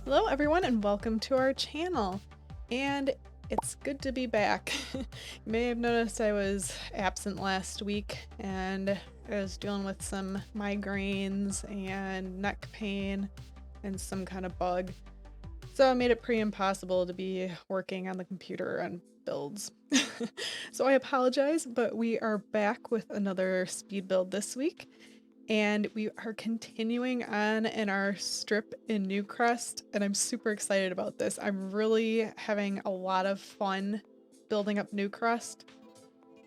Hello everyone and welcome to our channel. And it's good to be back. You may have noticed I was absent last week and I was dealing with some migraines and neck pain and some kind of bug. So it made it pretty impossible to be working on the computer on builds. So I apologize, but we are back with another speed build this week. And we are continuing on in our strip in Newcrest, and I'm super excited about this. I'm really having a lot of fun building up Newcrest.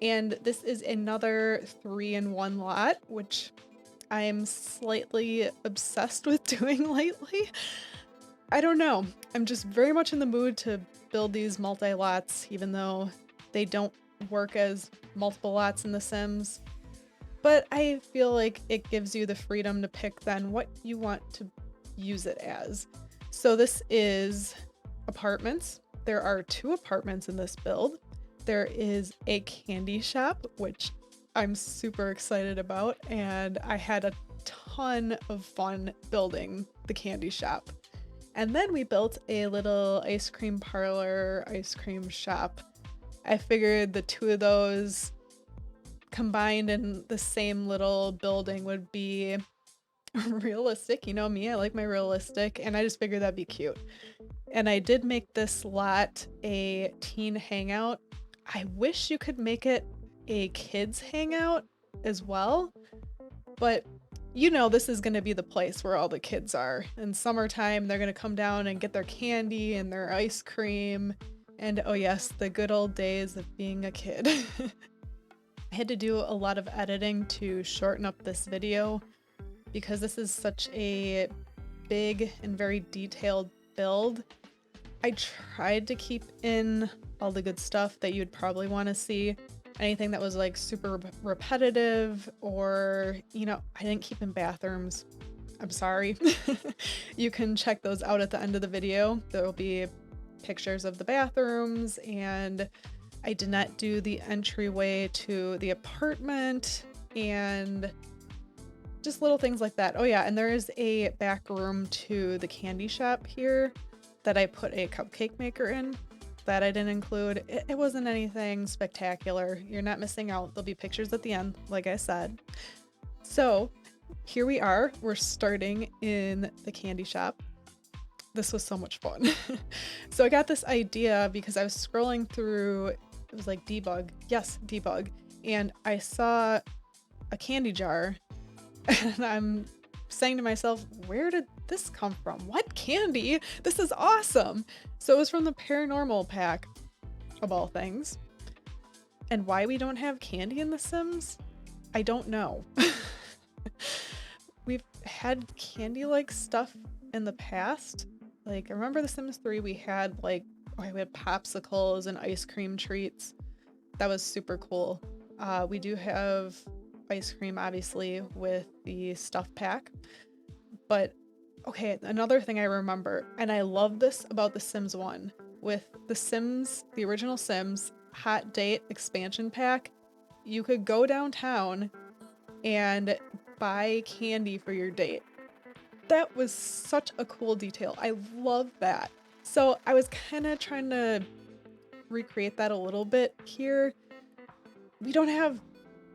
And this is another 3-in-1 lot, which I'm slightly obsessed with doing lately. I don't know. I'm just very much in the mood to build these multi-lots, even though they don't work as multiple lots in The Sims. But I feel like it gives you the freedom to pick then what you want to use it as. So this is apartments. There are 2 apartments in this build. There is a candy shop, which I'm super excited about, and I had a ton of fun building the candy shop. And then we built a little ice cream parlor, ice cream shop. I figured the 2 of those combined in the same little building would be realistic. You know me, I like my realistic, and I just figured that'd be cute. And I did make this lot a teen hangout. I wish you could make it a kids hangout as well, but you know this is going to be the place where all the kids are. In summertime, they're going to come down and get their candy and their ice cream, and oh yes, the good old days of being a kid. I had to do a lot of editing to shorten up this video because this is such a big and very detailed build. I tried to keep in all the good stuff that you'd probably want to see. Anything that was like super repetitive or, you know, I didn't keep in bathrooms. I'm sorry. You can check those out at the end of the video. There will be pictures of the bathrooms, and I did not do the entryway to the apartment and just little things like that. Oh yeah, and there is a back room to the candy shop here that I put a cupcake maker in that I didn't include. It wasn't anything spectacular. You're not missing out. There'll be pictures at the end, like I said. So here we are. We're starting in the candy shop. This was so much fun. So I got this idea because I was scrolling through, it was like debug. Yes, debug. And I saw a candy jar and I'm saying to myself, where did this come from? What candy? This is awesome. So it was from the paranormal pack of all things. And why we don't have candy in The Sims? I don't know. We've had candy-like stuff in the past. Like, I remember The Sims 3, we had like, we had popsicles and ice cream treats. That was super cool. We do have ice cream, obviously, with the stuff pack. But, okay, another thing I remember, and I love this about The Sims 1, with The Sims, the original Sims, Hot Date expansion pack, you could go downtown and buy candy for your date. That was such a cool detail. I love that. So I was kind of trying to recreate that a little bit here. We don't have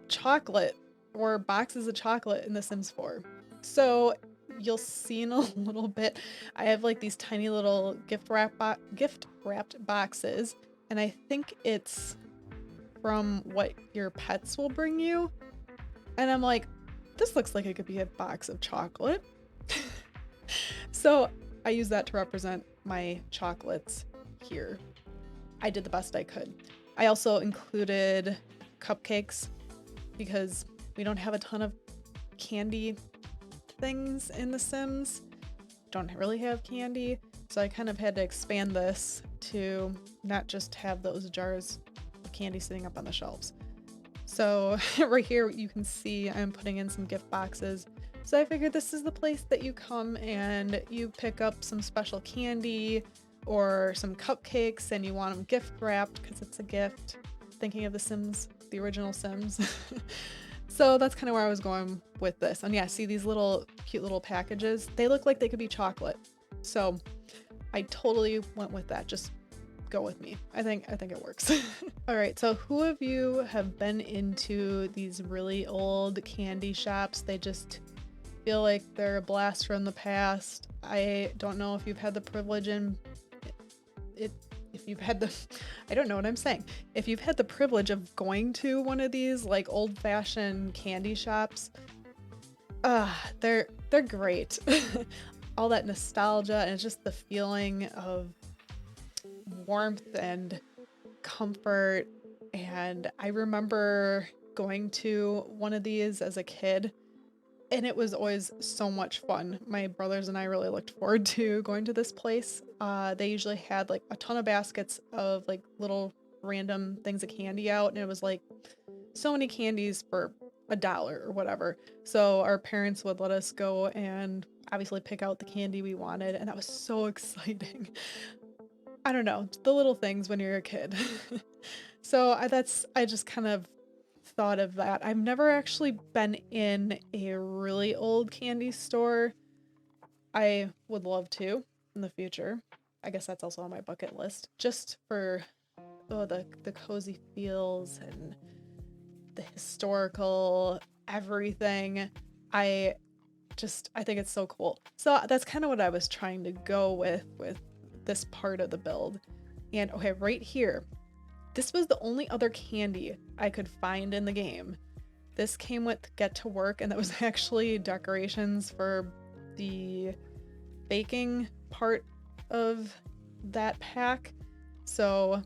chocolate or boxes of chocolate in The Sims 4. So you'll see in a little bit, I have like these tiny little gift wrapped boxes, and I think it's from what your pets will bring you. And I'm like, this looks like it could be a box of chocolate. So I use that to represent my chocolates here. I did the best I could. I also included cupcakes because we don't have a ton of candy things in The Sims. Don't really have candy, so I kind of had to expand this to not just have those jars of candy sitting up on the shelves. So right here you can see I'm putting in some gift boxes. So I figured this is the place that you come and you pick up some special candy or some cupcakes and you want them gift wrapped because it's a gift. Thinking of The Sims, the original Sims. So that's kind of where I was going with this. And yeah, see these little cute little packages? They look like they could be chocolate. So I totally went with that. Just go with me. I think it works. All right, so who of you have been into these really old candy shops? They just feel like they're a blast from the past. I don't know if you've had the privilege in it if you've had the I don't know what I'm saying. If you've had the privilege of going to one of these like old-fashioned candy shops, they're great. All that nostalgia and it's just the feeling of warmth and comfort. And I remember going to one of these as a kid, and it was always so much fun. My brothers and I really looked forward to going to this place. They usually had like a ton of baskets of like little random things of candy out, and it was like so many candies for $1 or whatever. So our parents would let us go and obviously pick out the candy we wanted, and that was so exciting. I don't know, the little things when you're a kid. So I just kind of thought of that. I've never actually been in a really old candy store. I would love to in the future. I guess that's also on my bucket list, just for the cozy feels and the historical everything. I I think it's so cool. So that's kind of what I was trying to go with this part of the build. And okay, right here, this was the only other candy I could find in the game. This came with Get to Work, and that was actually decorations for the baking part of that pack. So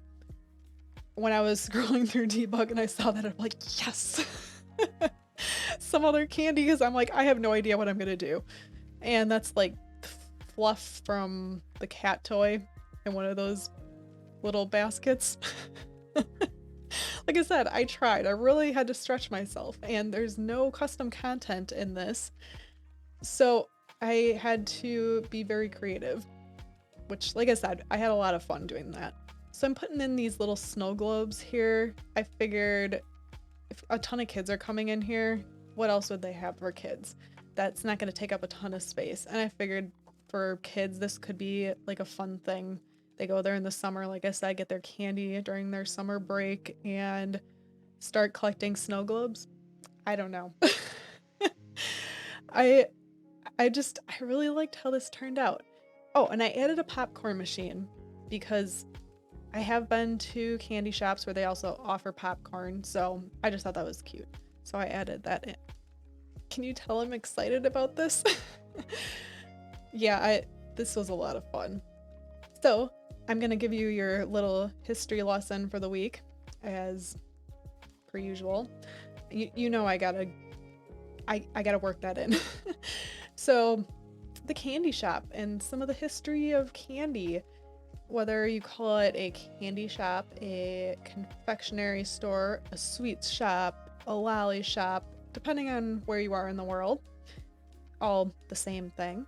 when I was scrolling through debug and I saw that, I'm like, yes! Some other candy, because I'm like, I have no idea what I'm gonna do. And that's like fluff from the cat toy in one of those little baskets. Like I said, I tried. I really had to stretch myself, and there's no custom content in this. So I had to be very creative, which, like I said, I had a lot of fun doing that. So I'm putting in these little snow globes here. I figured if a ton of kids are coming in here, what else would they have for kids? That's not going to take up a ton of space. And I figured for kids, this could be like a fun thing. They go there in the summer, like I said, get their candy during their summer break and start collecting snow globes. I don't know. I I really liked how this turned out. Oh, and I added a popcorn machine because I have been to candy shops where they also offer popcorn, so I just thought that was cute. So I added that in. Can you tell I'm excited about this? Yeah, this was a lot of fun. So I'm gonna give you your little history lesson for the week, as per usual. You know I gotta work that in. So the candy shop and some of the history of candy, whether you call it a candy shop, a confectionery store, a sweets shop, a lolly shop, depending on where you are in the world, all the same thing.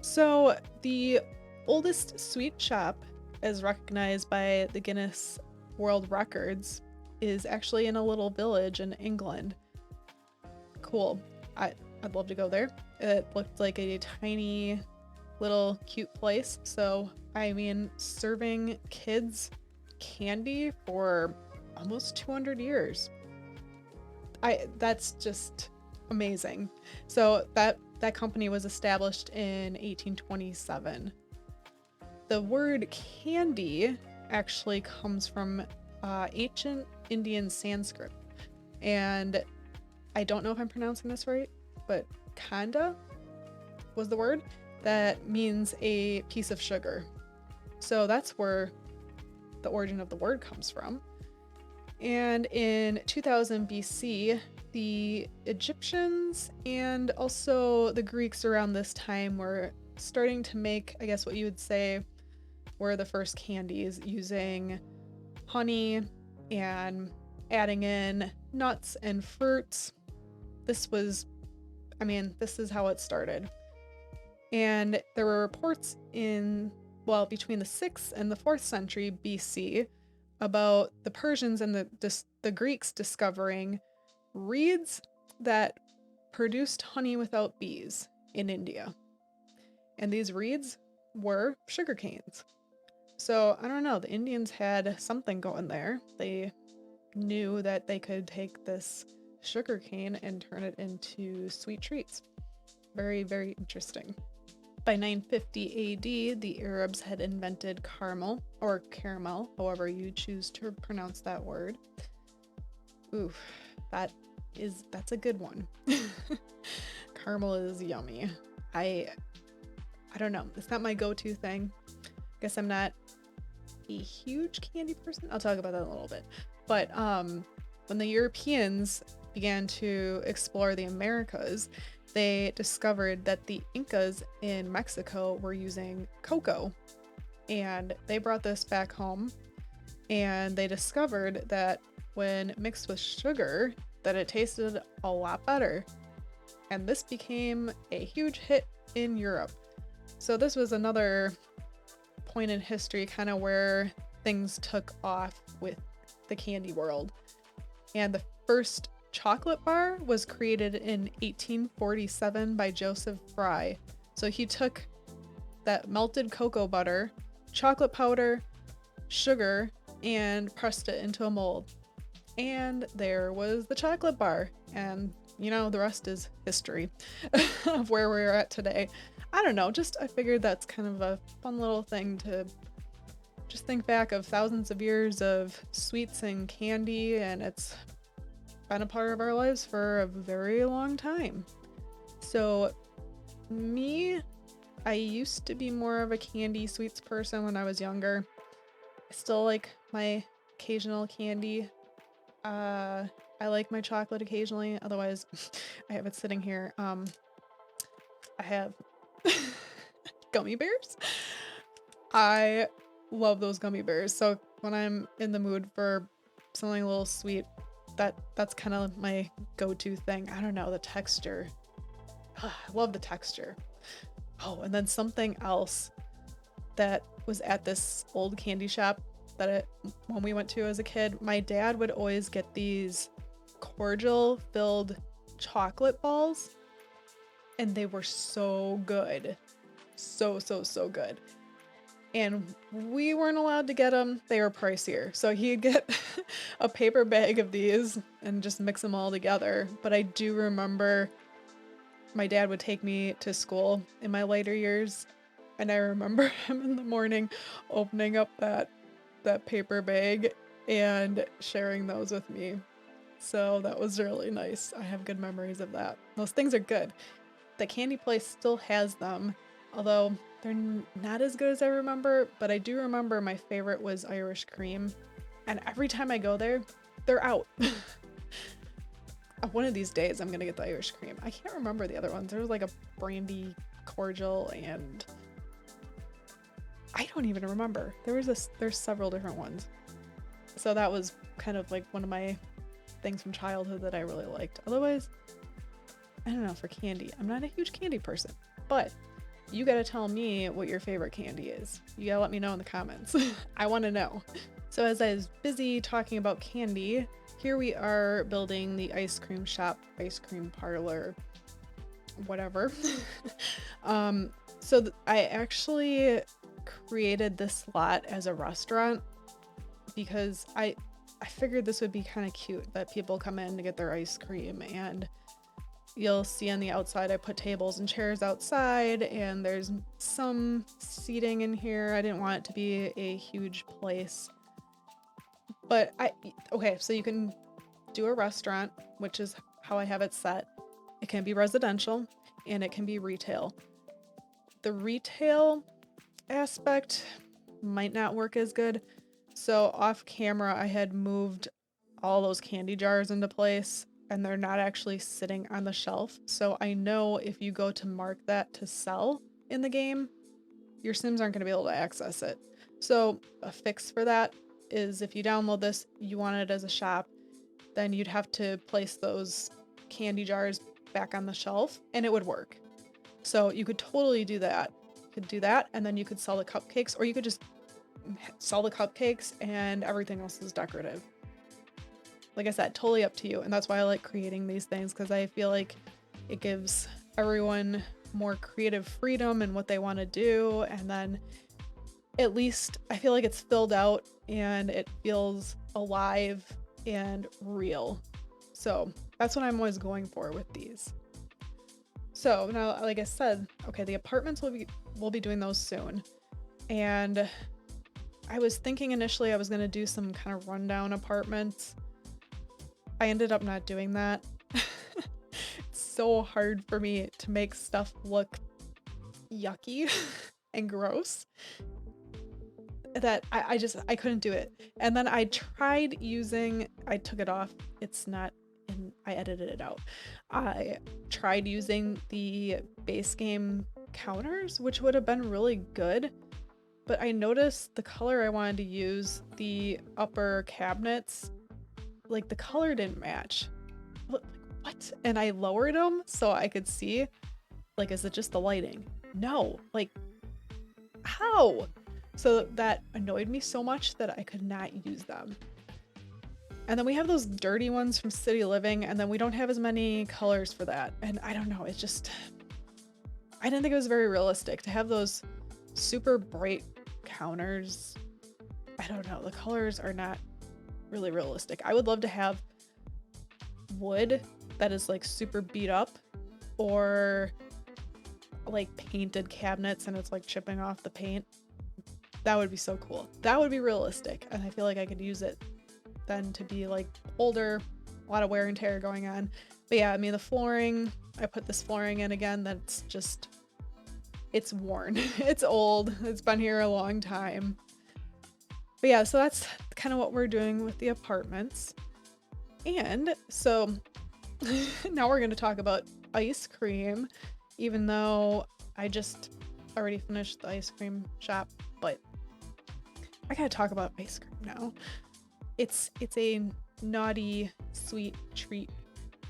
So the oldest sweet shop, as recognized by the Guinness World Records, is actually in a little village in England. Cool. I'd love to go there. It looked like a tiny little cute place. So I mean, serving kids candy for almost 200 years. That's just amazing. So that company was established in 1827. The word candy actually comes from ancient Indian Sanskrit, and I don't know if I'm pronouncing this right, but kanda was the word that means a piece of sugar. So that's where the origin of the word comes from. And in 2000 BC, the Egyptians and also the Greeks around this time were starting to make, I guess what you would say, were the first candies, using honey and adding in nuts and fruits. This is how it started. And there were reports between the 6th and the 4th century BC about the Persians and the Greeks discovering reeds that produced honey without bees in India. And these reeds were sugar canes. So I don't know, the Indians had something going there. They knew that they could take this sugar cane and turn it into sweet treats. Very, very interesting. By 950 AD, the Arabs had invented caramel, or caramel, however you choose to pronounce that word. Ooh, that's a good one. Caramel is yummy. I don't know. It's not my go-to thing. Guess I'm not a huge candy person. I'll talk about that in a little bit. But when the Europeans began to explore the Americas, they discovered that the Incas in Mexico were using cocoa, and they brought this back home, and they discovered that when mixed with sugar, that it tasted a lot better. And this became a huge hit in Europe. So this was another point in history kind of where things took off with the candy world. And the first chocolate bar was created in 1847 by Joseph Fry. So he took that melted cocoa butter, chocolate powder, sugar, and pressed it into a mold. And there was the chocolate bar. And you know, the rest is history of where we're at today. I don't know, I figured that's kind of a fun little thing to just think back of thousands of years of sweets and candy, and it's been a part of our lives for a very long time. So me, I used to be more of a candy sweets person when I was younger. I still like my occasional candy. I like my chocolate occasionally, otherwise I have it sitting here. I have gummy bears. I love those gummy bears. So when I'm in the mood for something a little sweet, that's kind of my go-to thing. I don't know, the texture. I love the texture. Oh, and then something else that was at this old candy shop when we went to as a kid, my dad would always get these cordial filled chocolate balls, and they were so good. So good. And we weren't allowed to get them. They were pricier. So he'd get a paper bag of these and just mix them all together. But I do remember my dad would take me to school in my later years, and I remember him in the morning opening up that paper bag and sharing those with me. So that was really nice. I have good memories of that. Those things are good. The candy place still has them, although they're not as good as I remember, but I do remember my favorite was Irish cream. And every time I go there, they're out. One of these days I'm gonna get the Irish cream. I can't remember the other ones. There was like a brandy cordial, and I don't even remember. There's several different ones. So that was kind of like one of my things from childhood that I really liked. Otherwise, I don't know, for candy, I'm not a huge candy person, but you gotta tell me what your favorite candy is. You gotta let me know in the comments. I want to know. So as I was busy talking about candy, here we are building the ice cream shop, ice cream parlor, whatever. I actually created this lot as a restaurant because I figured this would be kind of cute that people come in to get their ice cream, and you'll see on the outside I put tables and chairs outside, and there's some seating in here. I didn't want it to be a huge place. But so you can do a restaurant, which is how I have it set. It can be residential and it can be retail. The retail aspect might not work as good. So off camera, I had moved all those candy jars into place, and they're not actually sitting on the shelf. So I know if you go to mark that to sell in the game, your Sims aren't going to be able to access it. So a fix for that is if you download this, you want it as a shop, then you'd have to place those candy jars back on the shelf and it would work. So you could totally do that. You could do that, and then you could sell the cupcakes, or you could just sell the cupcakes and everything else is decorative. Like I said, totally up to you. And that's why I like creating these things, because I feel like it gives everyone more creative freedom in what they want to do. And then at least I feel like it's filled out and it feels alive and real. So that's what I'm always going for with these. So now, like I said, okay, the apartments we'll be doing those soon. And I was thinking initially I was going to do some kind of rundown apartments. I ended up not doing that. It's so hard for me to make stuff look yucky and gross that I couldn't do it. And then I tried using, I took it off. It's not in, I edited it out. I tried using the base game counters, which would have been really good. But I noticed the color I wanted to use, the upper cabinets, like the color didn't match. What? And I lowered them so I could see, like, is it just the lighting? No, like, how? So that annoyed me so much that I could not use them. And then we have those dirty ones from City Living, and then we don't have as many colors for that. And I don't know, it's just, I didn't think it was very realistic to have those super bright counters. I don't know, the colors are not really realistic. I would love to have wood that is like super beat up, or like painted cabinets and it's like chipping off the paint. That would be so cool. That would be realistic, and I feel like I could use it then to be like older, a lot of wear and tear going on. But yeah, I mean, the flooring, I put this flooring in again, that's just, it's worn. It's old. It's been here a long time. But yeah, so that's kind of what we're doing with the apartments. And so now we're going to talk about ice cream, even though I just already finished the ice cream shop, but I gotta talk about ice cream now. It's a naughty, sweet treat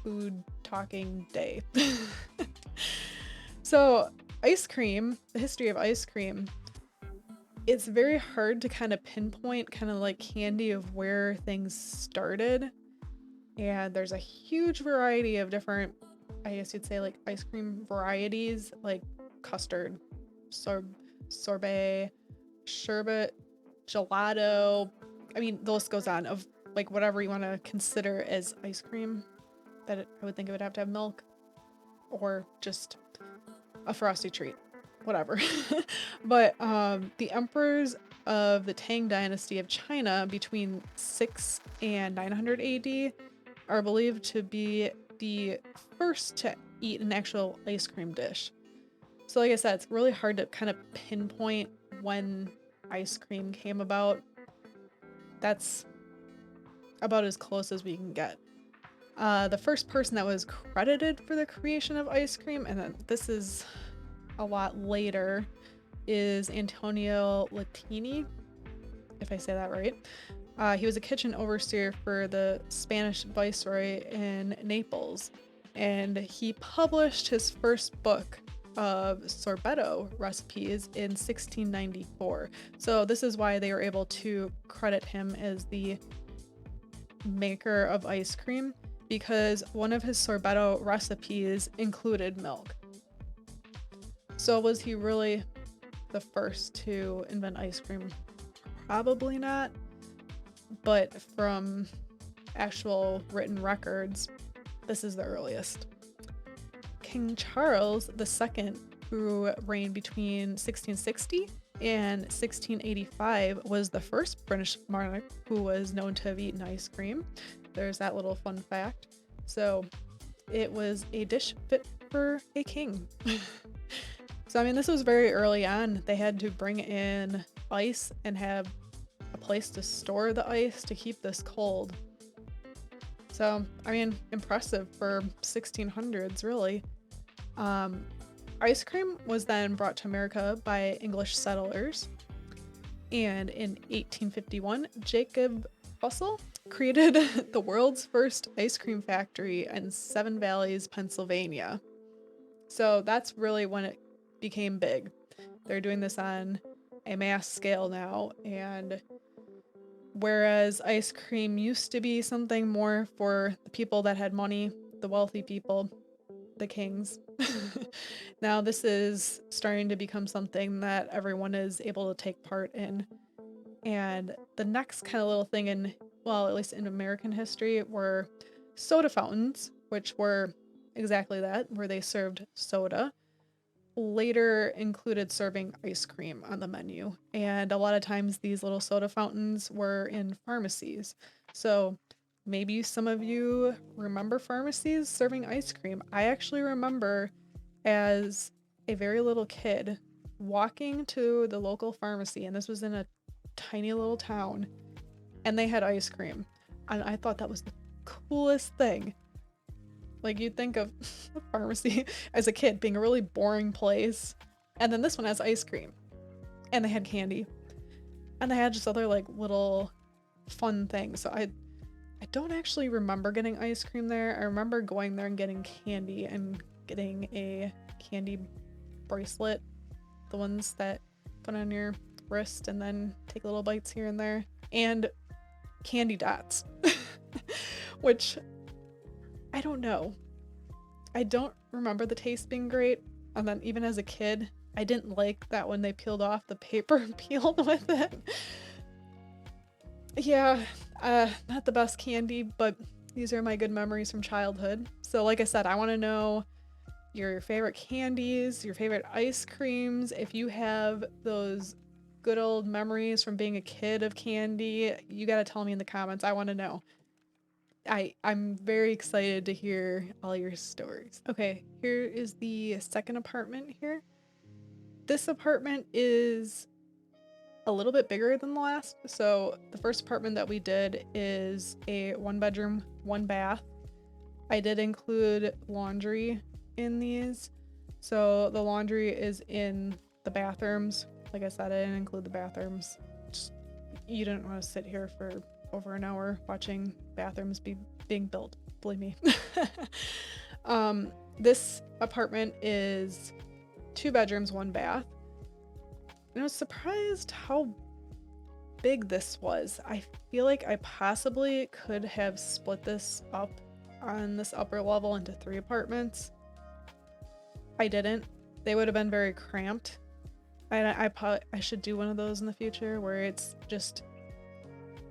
food talking day. So ice cream, the history of ice cream, it's very hard to kind of pinpoint kind of like candy of where things started. And there's a huge variety of different, I guess you'd say, like ice cream varieties, like custard, sorbet, sherbet, gelato. I mean, the list goes on of like whatever you want to consider as ice cream. I would think it would have to have milk or just a frosty treat, whatever. But the emperors of the Tang dynasty of China between 6 and 900 AD are believed to be the first to eat an actual ice cream dish. So like I said, it's really hard to kind of pinpoint when ice cream came about. That's about as close as we can get. The first person that was credited for the creation of ice cream, and then this is a lot later, is Antonio Latini, if I say that right. He was a kitchen overseer for the Spanish viceroy in Naples, and he published his first book of sorbetto recipes in 1694. So this is why they were able to credit him as the maker of ice cream, because one of his sorbetto recipes included milk. So was he really the first to invent ice cream? Probably not, but from actual written records, this is the earliest. King Charles II, who reigned between 1660 and 1685, was the first British monarch who was known to have eaten ice cream. There's that little fun fact. So it was a dish fit for a king. So I mean, this was very early on. They had to bring in ice and have a place to store the ice to keep this cold. So I mean, impressive for 1600s, really. Ice cream was then brought to America by English settlers, and in 1851, Jacob Fussell created the world's first ice cream factory in Seven Valleys, Pennsylvania. So that's really when it became big. They're doing this on a mass scale now, and whereas ice cream used to be something more for the people that had money, the wealthy people, the kings, Now this is starting to become something that everyone is able to take part in. And the next kind of little thing in, well, at least in American history, were soda fountains, which were exactly that, where they served soda. Later included serving ice cream on the menu. And a lot of times these little soda fountains were in pharmacies. So maybe some of you remember pharmacies serving ice cream. I actually remember as a very little kid walking to the local pharmacy, and this was in a tiny little town, and they had ice cream. And I thought that was the coolest thing. Like, you'd think of a pharmacy as a kid being a really boring place, and then this one has ice cream, and they had candy, and they had just other like little fun things. So I don't actually remember getting ice cream there. I remember going there and getting candy and getting a candy bracelet, the ones that put on your wrist and then take little bites here and there, and candy dots, which I don't know. I don't remember the taste being great. And then even as a kid, I didn't like that when they peeled off the paper peeled with it. Yeah, not the best candy, but these are my good memories from childhood. So like I said, I want to know your favorite candies, your favorite ice creams. If you have those good old memories from being a kid of candy, you got to tell me in the comments. I want to know. I'm very excited to hear all your stories. Okay, here is the second apartment here. This apartment is a little bit bigger than the last. So the first apartment that we did is a 1 bedroom, 1 bath. I did include laundry in these. So the laundry is in the bathrooms. Like I said, I didn't include the bathrooms. Just, you didn't want to sit here for over an hour watching bathrooms being built, believe me. This apartment is 2 bedrooms, 1 bath. And I was surprised how big this was. I feel like I possibly could have split this up on this upper level into 3 apartments. I didn't. They would have been very cramped. I should do one of those in the future where it's just,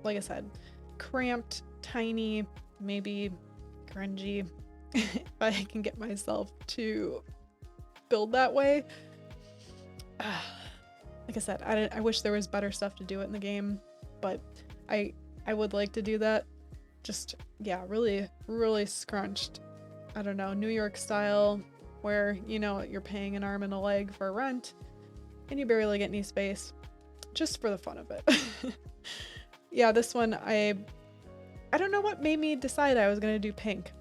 like I said, cramped, tiny, maybe grungy, if I can get myself to build that way. Like I said, I wish there was better stuff to do it in the game, but I would like to do that. Just, yeah, really, really scrunched. I don't know, New York style, where, you know, you're paying an arm and a leg for rent, and you barely get any space, just for the fun of it. Yeah, this one, I don't know what made me decide I was gonna do pink.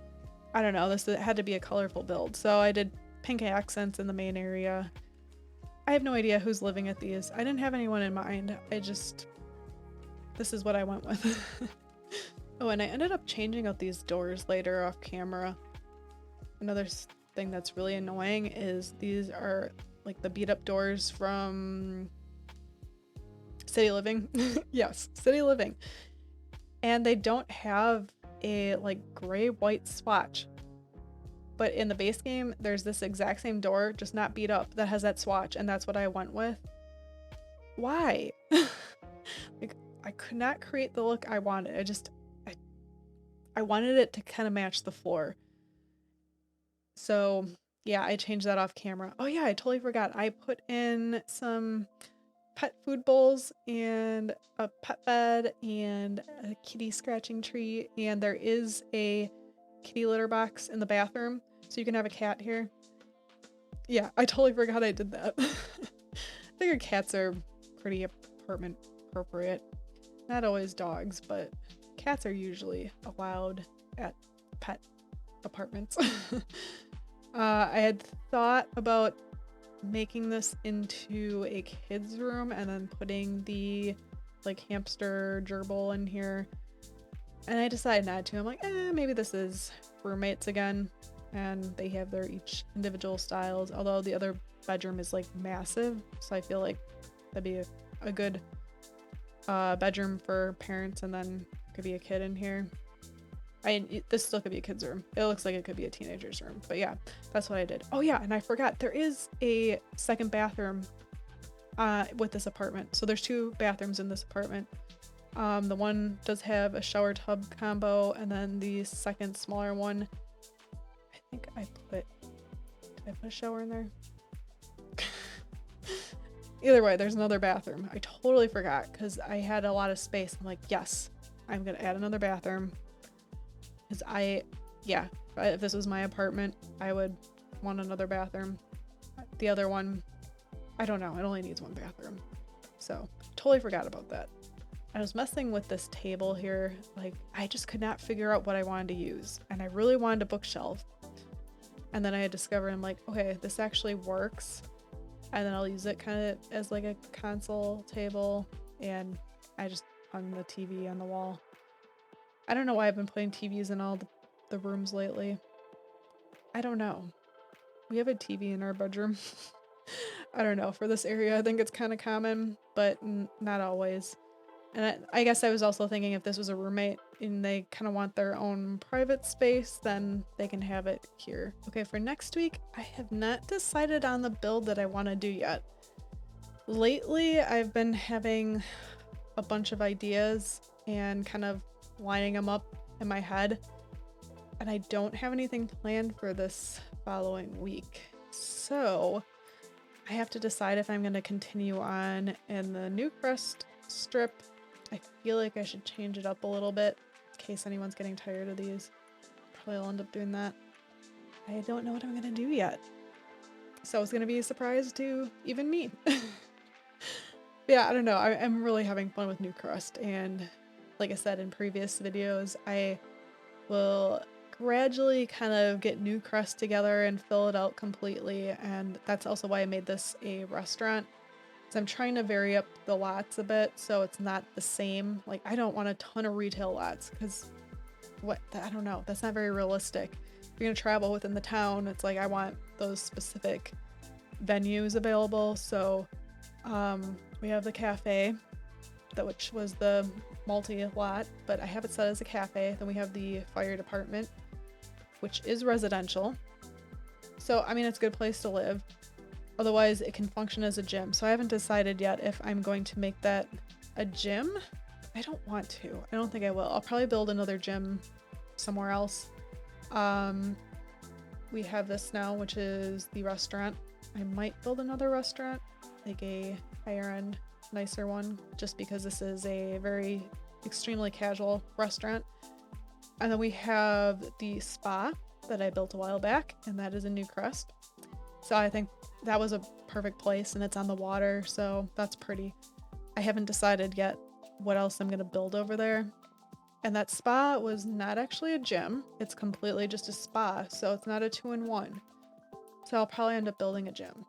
I don't know, this had to be a colorful build, so I did pink accents in the main area. I have no idea who's living at these. I didn't have anyone in mind. This is what I went with. Oh, and I ended up changing out these doors later off camera. Another thing that's really annoying is these are like the beat up doors from City Living. Yes, City Living. And they don't have a like gray white swatch. But in the base game, there's this exact same door, just not beat up, that has that swatch, and that's what I went with. Why? Like, I could not create the look I wanted. I wanted it to kind of match the floor. So, yeah, I changed that off camera. Oh yeah, I totally forgot. I put in some pet food bowls and a pet bed and a kitty scratching tree, and there is a kitty litter box in the bathroom, so you can have a cat here. Yeah, I totally forgot I did that. I figure cats are pretty apartment appropriate. Not always dogs, but cats are usually allowed at pet apartments. I had thought about making this into a kid's room and then putting the like hamster gerbil in here, and I decided not to. I'm like, maybe this is roommates again, and they have their each individual styles, although the other bedroom is like massive, so I feel like that'd be a good bedroom for parents, and then could be a kid in here. This still could be a kid's room. It looks like it could be a teenager's room, but yeah, that's what I did. Oh yeah, and I forgot, there is a second bathroom with this apartment. So there's 2 bathrooms in this apartment. The one does have a shower tub combo, and then the second smaller one, I think did I put a shower in there? Either way, there's another bathroom. I totally forgot because I had a lot of space. I'm like, yes, I'm gonna add another bathroom. Because if this was my apartment, I would want another bathroom. The other one, I don't know, it only needs 1 bathroom. So totally forgot about that. I was messing with this table here. Like, I just could not figure out what I wanted to use. And I really wanted a bookshelf. And then I discovered, I'm like, okay, this actually works. And then I'll use it kind of as like a console table. And I just hung the TV on the wall. I don't know why I've been putting TVs in all the rooms lately. I don't know. We have a TV in our bedroom. I don't know. For this area, I think it's kind of common, but not always. And I guess I was also thinking if this was a roommate and they kind of want their own private space, then they can have it here. Okay, for next week, I have not decided on the build that I want to do yet. Lately, I've been having a bunch of ideas and kind of lining them up in my head, and I don't have anything planned for this following week. So I have to decide if I'm going to continue on in the Newcrest strip. I feel like I should change it up a little bit in case anyone's getting tired of these. Probably will end up doing that. I don't know what I'm going to do yet. So it's going to be a surprise to even me. Yeah, I don't know. I'm really having fun with Newcrest, and like I said in previous videos, I will gradually kind of get Newcrest together and fill it out completely, and that's also why I made this a restaurant. So I'm trying to vary up the lots a bit so it's not the same. Like, I don't want a ton of retail lots because I don't know, that's not very realistic. If you're gonna travel within the town, it's like I want those specific venues available. So we have the cafe, which was the multi-lot, but I have it set as a cafe. Then we have the fire department, which is residential. So, I mean, it's a good place to live. Otherwise, it can function as a gym. So I haven't decided yet if I'm going to make that a gym. I don't want to. I don't think I will. I'll probably build another gym somewhere else. We have this now, which is the restaurant. I might build another restaurant, like a higher end, nicer one, just because this is a very extremely casual restaurant. And then we have the spa that I built a while back, and that is in Newcrest. So I think that was a perfect place, and it's on the water, so that's pretty. I haven't decided yet what else I'm going to build over there. And that spa was not actually a gym. It's completely just a spa, so it's not a 2-in-1. So I'll probably end up building a gym.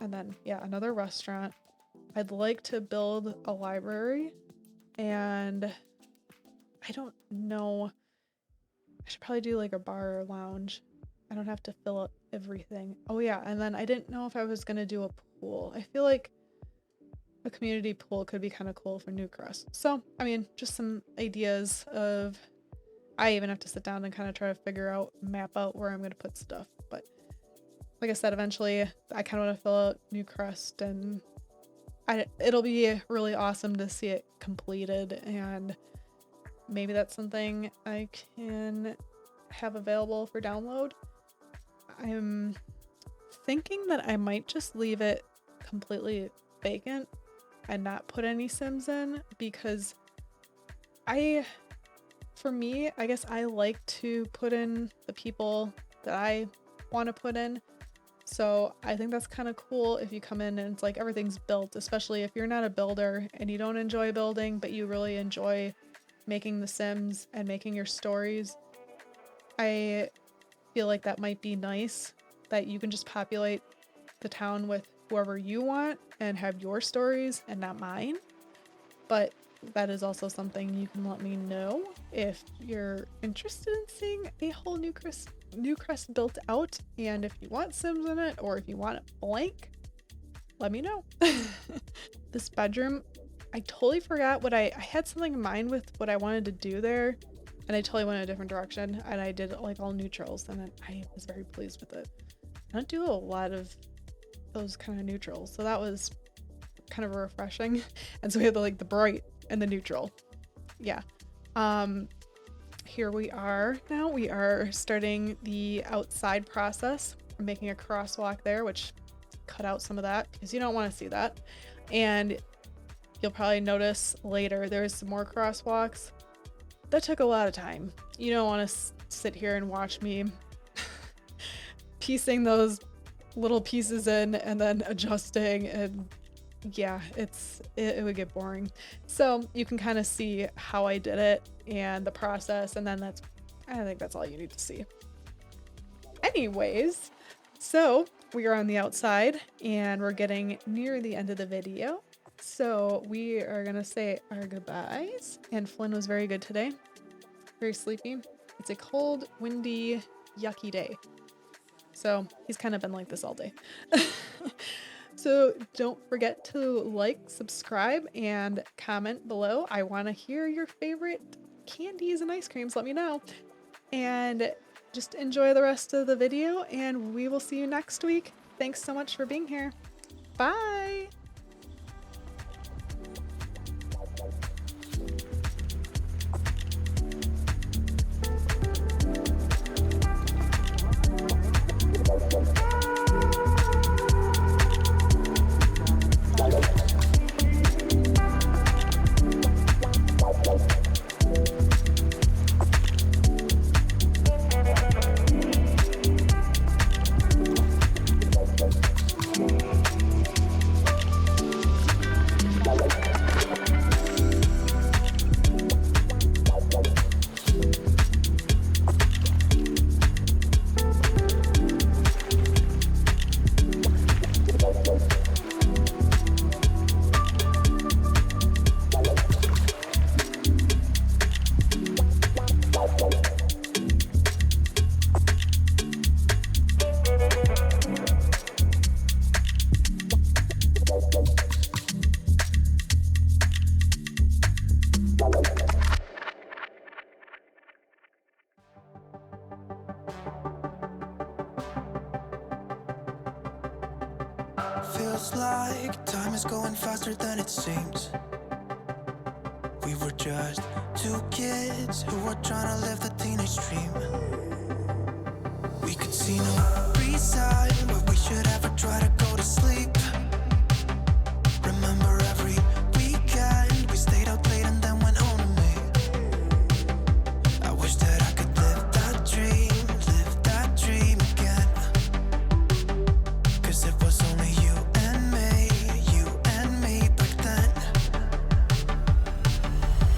And then, yeah, another restaurant. I'd like to build a library, and I don't know. I should probably do like a bar or lounge. I don't have to fill up everything. Oh yeah, and then I didn't know if I was gonna do a pool. I feel like a community pool could be kind of cool for Newcrest. So, I mean, just some ideas of, I even have to sit down and kind of try to map out where I'm gonna put stuff. But like I said, eventually I kind of want to fill out Newcrest, and it'll be really awesome to see it completed, and maybe that's something I can have available for download. I'm thinking that I might just leave it completely vacant and not put any Sims in, because for me, I guess I like to put in the people that I want to put in. So I think that's kind of cool if you come in and it's like everything's built, especially if you're not a builder and you don't enjoy building, but you really enjoy making the Sims and making your stories. I feel like that might be nice, that you can just populate the town with whoever you want and have your stories and not mine. But that is also something you can let me know if you're interested in seeing a whole Newcrest built out, and if you want Sims in it, or if you want it blank, let me know. This bedroom, I totally forgot what I had something in mind with what I wanted to do there, and I totally went in a different direction, and I did like all neutrals, and I was very pleased with it. I don't do a lot of those kind of neutrals, so that was kind of refreshing. And so we had the bright and the neutral. Yeah. Here we are now. We are starting the outside process. I'm making a crosswalk there, which cut out some of that because you don't want to see that. And you'll probably notice later there's some more crosswalks. That took a lot of time. You don't want to sit here and watch me piecing those little pieces in and then adjusting, and yeah, it would get boring. So you can kind of see how I did it and the process, and then I think that's all you need to see. Anyways, so we are on the outside and we're getting near the end of the video. So we are gonna say our goodbyes, and Flynn was very good today. Very sleepy. It's a cold, windy, yucky day. So he's kind of been like this all day. So don't forget to like, subscribe, and comment below. I want to hear your favorite candies and ice creams. Let me know. And just enjoy the rest of the video, and we will see you next week. Thanks so much for being here. Bye! Feels like time is going faster than it seems. We were just two kids who were trying to live the teenage dream. We could see no reason why we should ever try to go to sleep. Remember every weekend we stayed out late and then went home to me. I wish that I could live that dream again. 'Cause it was only you and me back then.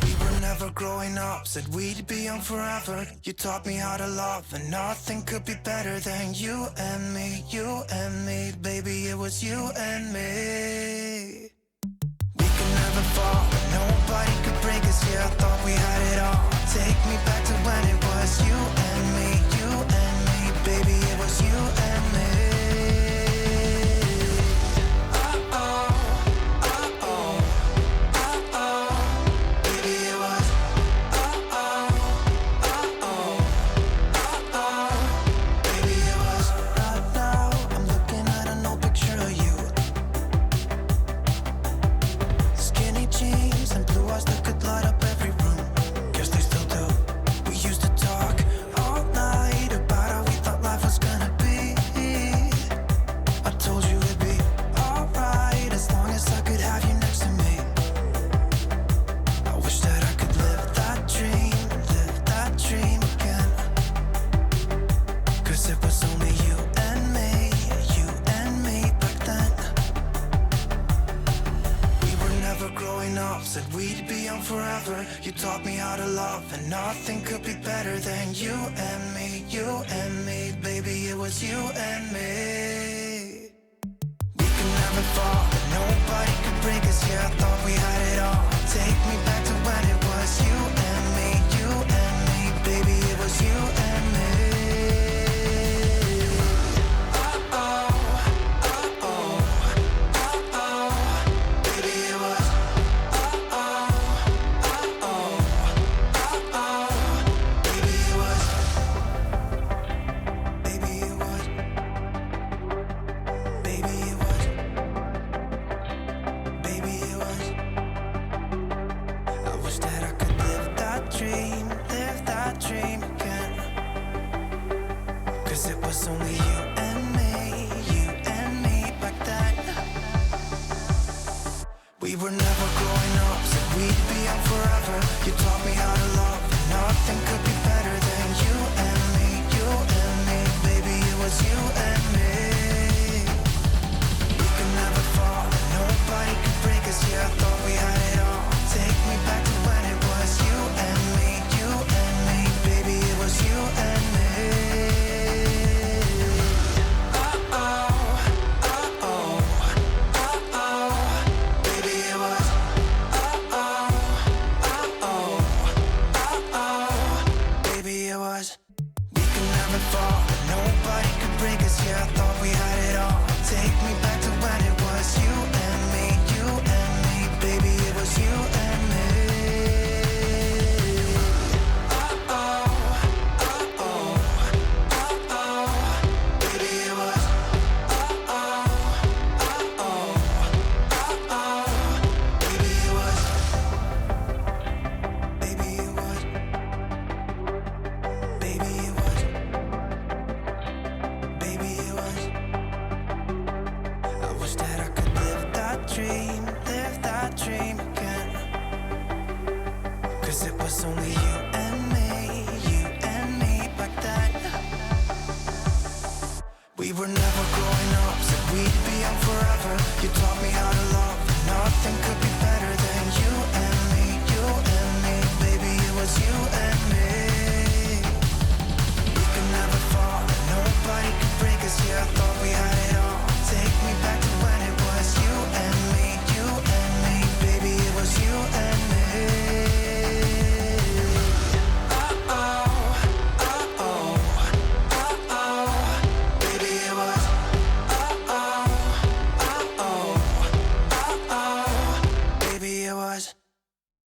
We were never growing up, said we'd be young forever. You taught me how to love, and nothing could be better than you and me, baby, it was you and me. We could never fall, and nobody could break us, yeah, I thought we had it all. Take me back to when it was you and me, baby, it was you and me. Said we'd be young forever. You taught me how to love, and nothing could be better than you and me, baby, it was you and me. We could never fall, and nobody could break us, yeah, I thought we had it all. Take me back to when it was you and me, baby, it was you and me. Baby, it was. Baby, it was. I wish that I could live that dream again. 'Cause it was only you and me back then. We were never growing up, said we'd be young forever. You taught me how to love, and nothing could be better than you and me, baby, it was you and me. We could never fall, and nobody could break us, yeah, I thought we had it all. Take me back to when it was you and me, baby, it was you and me. We were never growing up, said we'd be young forever. You taught me